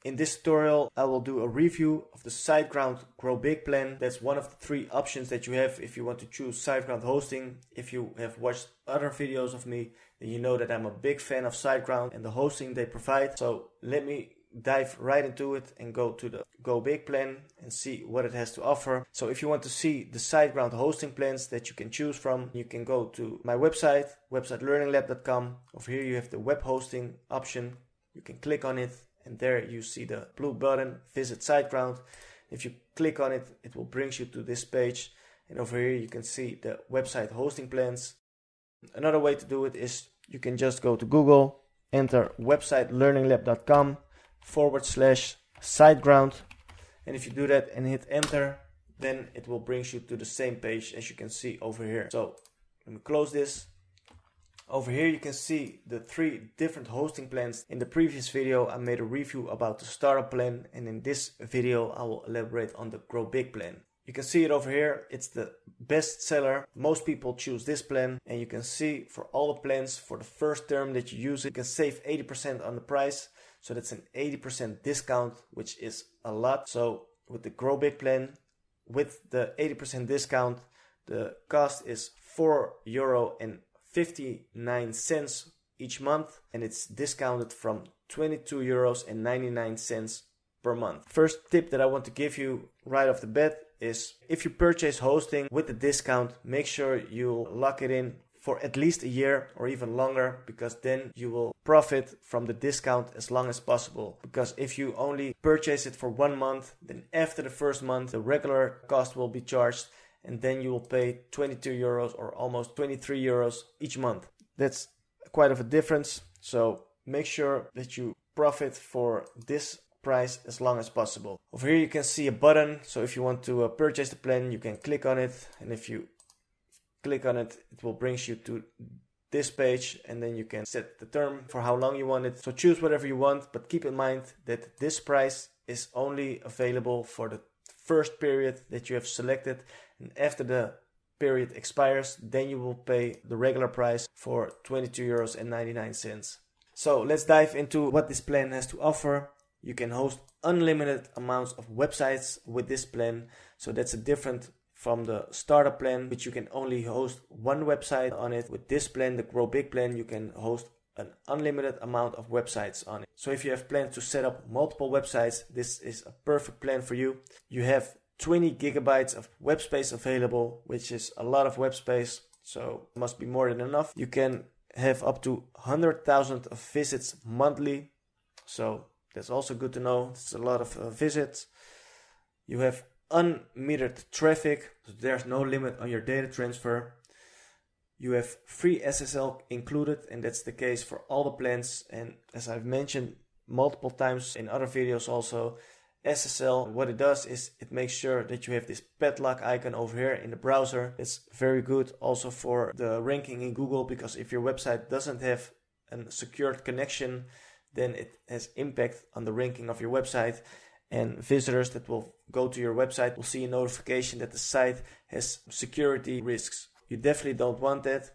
In this tutorial, I will do a review of the SiteGround GrowBig plan. That's one of the 3 options that you have if you want to choose SiteGround hosting. If you have watched other videos of me, then you know that I'm a big fan of SiteGround and the hosting they provide. So let me dive right into it and go to the GrowBig plan and see what it has to offer. So if you want to see the SiteGround hosting plans that you can choose from, you can go to my website, websitelearninglab.com. Over here you have the web hosting option. You can click on it, and there you see the blue button, Visit SiteGround. If you click on it, it will bring you to this page. And over here you can see the website hosting plans. Another way to do it is you can just go to Google, enter websitelearninglab.com/SiteGround. And if you do that and hit enter, then it will bring you to the same page as you can see over here. So let me close this. Over here you can see the 3 different hosting plans. In the previous video I made a review about the startup plan, and in this video I will elaborate on the GrowBig plan. You can see it over here, it's the best seller. Most people choose this plan, and you can see for all the plans, for the first term that you use it, you can save 80% on the price. So that's an 80% discount, which is a lot. So with the GrowBig plan, with the 80% discount, the cost is €4.59 each month, and it's discounted from €22.99 per month. First tip that I want to give you right off the bat is if you purchase hosting with the discount, make sure you lock it in for at least a year or even longer, because then you will profit from the discount as long as possible. Because if you only purchase it for 1 month, then after the first month the regular cost will be charged, and then you will pay €22 or almost €23 each month. That's quite of a difference, so make sure that you profit for this price as long as possible. Over here you can see a button, so if you want to purchase the plan, you can click on it, and if you click on it, it will bring you to this page, and then you can set the term for how long you want it. So choose whatever you want, but keep in mind that this price is only available for the first period that you have selected, and after the period expires, then you will pay the regular price for €22.99. So let's dive into what this plan has to offer. You can host unlimited amounts of websites with this plan, so that's a different from the startup plan, which you can only host 1 website on it. With this plan, the GrowBig plan, you can host an unlimited amount of websites on it. So if you have plans to set up multiple websites, this is a perfect plan for you. You have 20 gigabytes of web space available, which is a lot of web space, so must be more than enough. You can have up to 100,000 of visits monthly, so that's also good to know. It's a lot of visits. You have unmetered traffic, so there's no limit on your data transfer. You have free SSL included, and that's the case for all the plans. And as I've mentioned multiple times in other videos also, SSL, what it does is it makes sure that you have this padlock icon over here in the browser. It's very good also for the ranking in Google, because if your website doesn't have a secured connection, then it has impact on the ranking of your website, and visitors that will go to your website will see a notification that the site has security risks. You definitely don't want that.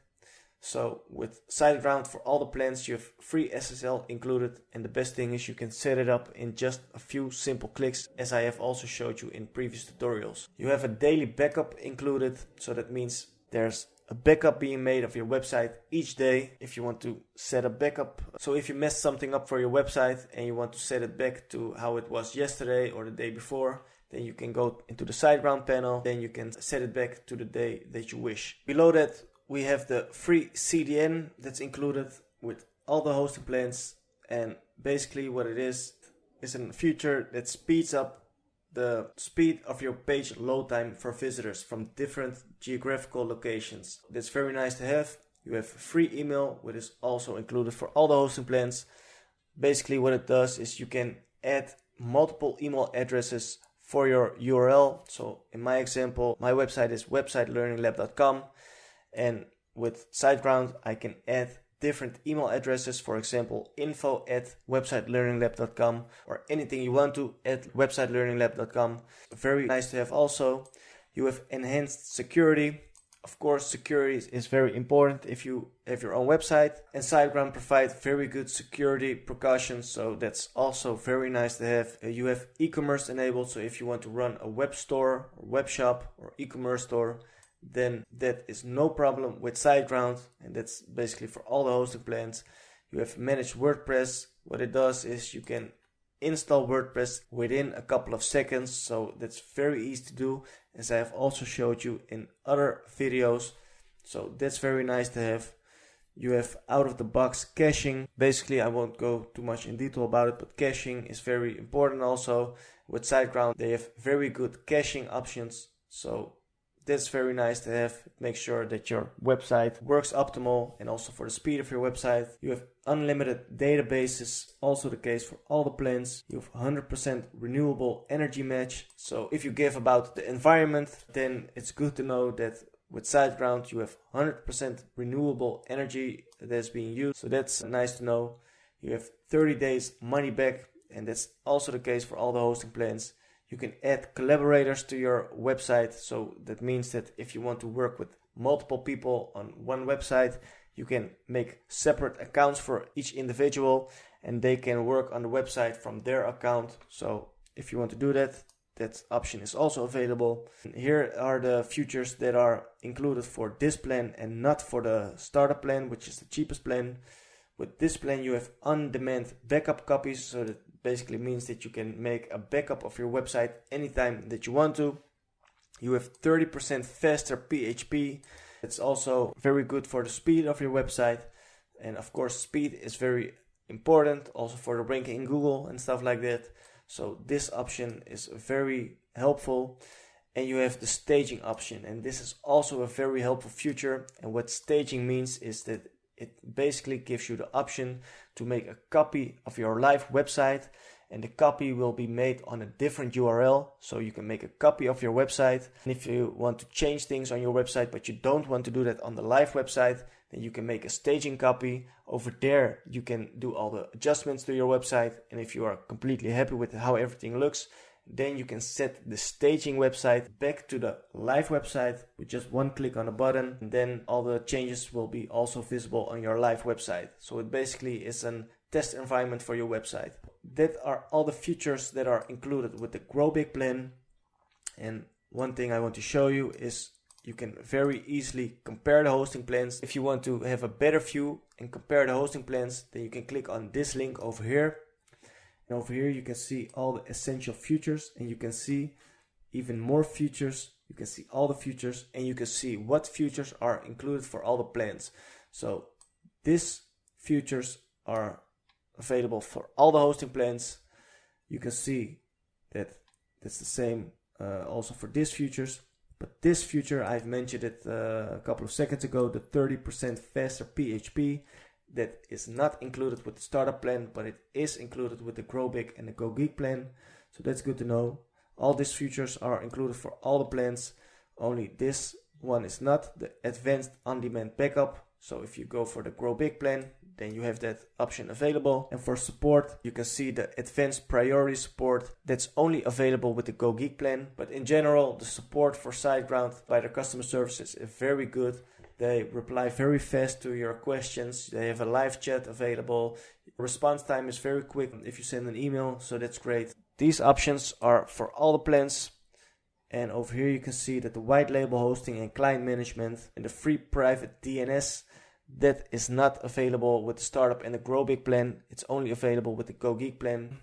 So with SiteGround, for all the plans, you have free SSL included, and the best thing is you can set it up in just a few simple clicks, as I have also showed you in previous tutorials. You have a daily backup included, so that means there's a backup being made of your website each day if you want to set a backup. So if you messed something up for your website and you want to set it back to how it was yesterday or the day before, then you can go into the SiteGround panel, then you can set it back to the day that you wish. Below that, we have the free CDN that's included with all the hosting plans, and basically what it is a feature that speeds up the speed of your page load time for visitors from different geographical locations. That's very nice to have. You have free email, which is also included for all the hosting plans. Basically what it does is you can add multiple email addresses for your URL. So in my example, my website is websitelearninglab.com, and with SiteGround I can add different email addresses, for example info@websitelearninglab.com, or anything you want to at websitelearninglab.com. Very nice to have also. You have enhanced security, Of course, security is very important if you have your own website, and SiteGround provides very good security precautions, so that's also very nice to have. You have e-commerce enabled, so if you want to run a web store, or web shop, or e-commerce store, then that is no problem with SiteGround, and that's basically for all the hosting plans. You have managed WordPress. What it does is you can install WordPress within a couple of seconds, so that's very easy to do, as I have also showed you in other videos. So that's very nice to have. You have out of the box caching. Basically, I won't go too much in detail about it, but caching is very important also. With SiteGround, they have very good caching options, so that's very nice to have. Make sure that your website works optimal, and also for the speed of your website. You have unlimited databases, also the case for all the plans. You have 100% renewable energy match. So if you give about the environment, then it's good to know that with SiteGround you have 100% renewable energy that's being used. So that's nice to know. You have 30 days money back, and that's also the case for all the hosting plans. You can add collaborators to your website, so that means that if you want to work with multiple people on one website, you can make separate accounts for each individual, and they can work on the website from their account. So if you want to do that, that option is also available. Here are the features that are included for this plan and not for the starter plan, which is the cheapest plan. With this plan you have on-demand backup copies, so that basically means that you can make a backup of your website anytime that you want to. You have 30% faster PHP. It's also very good for the speed of your website, and of course speed is very important also for the ranking in Google and stuff like that. So this option is very helpful. And you have the staging option, and this is also a very helpful feature. And what staging means is that it basically gives you the option to make a copy of your live website, and the copy will be made on a different URL. So you can make a copy of your website, and if you want to change things on your website but you don't want to do that on the live website, then you can make a staging copy. Over there you can do all the adjustments to your website, and if you are completely happy with how everything looks, then you can set the staging website back to the live website with just one click on a button, and then all the changes will be also visible on your live website. So it basically is a test environment for your website. That are all the features that are included with the GrowBig plan. And one thing I want to show you is you can very easily compare the hosting plans. If you want to have a better view and compare the hosting plans, then you can click on this link over here. And over here you can see all the essential features, and you can see even more features. You can see all the features, and you can see what features are included for all the plans. So these features are available for all the hosting plans. You can see that that's the same also for these features. But this feature, I've mentioned it a couple of seconds ago, the 30% faster PHP. That is not included with the startup plan, but it is included with the GrowBig and the GoGeek plan. So that's good to know. All these features are included for all the plans. Only this one is not, the advanced on-demand backup. So if you go for the GrowBig plan, then you have that option available. And for support, you can see the advanced priority support. That's only available with the GoGeek plan. But in general, the support for SiteGround by their customer services is very good. They reply very fast to your questions. They have a live chat available. Response time is very quick if you send an email, so that's great. These options are for all the plans. And over here you can see that the white label hosting and client management and the free private DNS, that is not available with the startup and the GrowBig plan. It's only available with the GoGeek plan.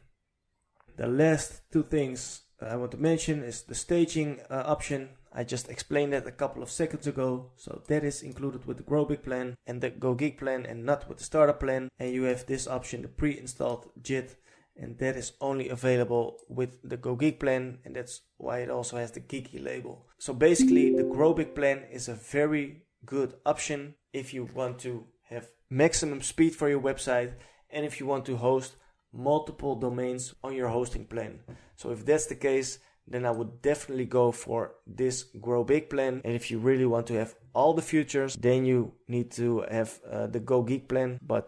The last two things I want to mention is the staging option. I just explained that a couple of seconds ago. So that is included with the GrowBig plan and the GoGeek plan, and not with the startup plan. And you have this option, the pre-installed JIT, and that is only available with the GoGeek plan, and that's why it also has the geeky label. So basically the GrowBig plan is a very good option if you want to have maximum speed for your website, and if you want to host multiple domains on your hosting plan. So if that's the case, then I would definitely go for this GrowBig plan. And if you really want to have all the features, then you need to have the Go Geek plan. But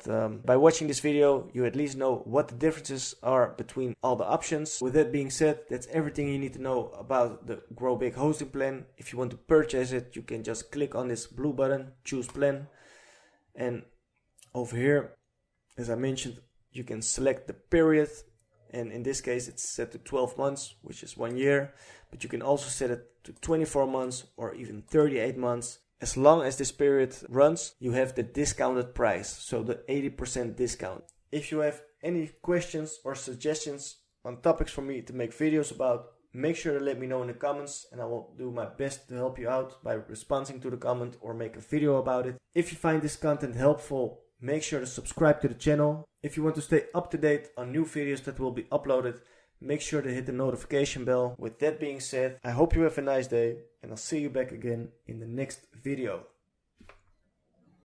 by watching this video, you at least know what the differences are between all the options. With that being said, that's everything you need to know about the GrowBig hosting plan. If you want to purchase it, you can just click on this blue button, choose plan. And over here, as I mentioned, you can select the period. And in this case, it's set to 12 months, which is 1 year. But you can also set it to 24 months or even 38 months. As long as this period runs, you have the discounted price, so the 80% discount. If you have any questions or suggestions on topics for me to make videos about, make sure to let me know in the comments, and I will do my best to help you out by responding to the comment or make a video about it. If you find this content helpful, make sure to subscribe to the channel. If you want to stay up to date on new videos that will be uploaded, make sure to hit the notification bell. With that being said, I hope you have a nice day, and I'll see you back again in the next video.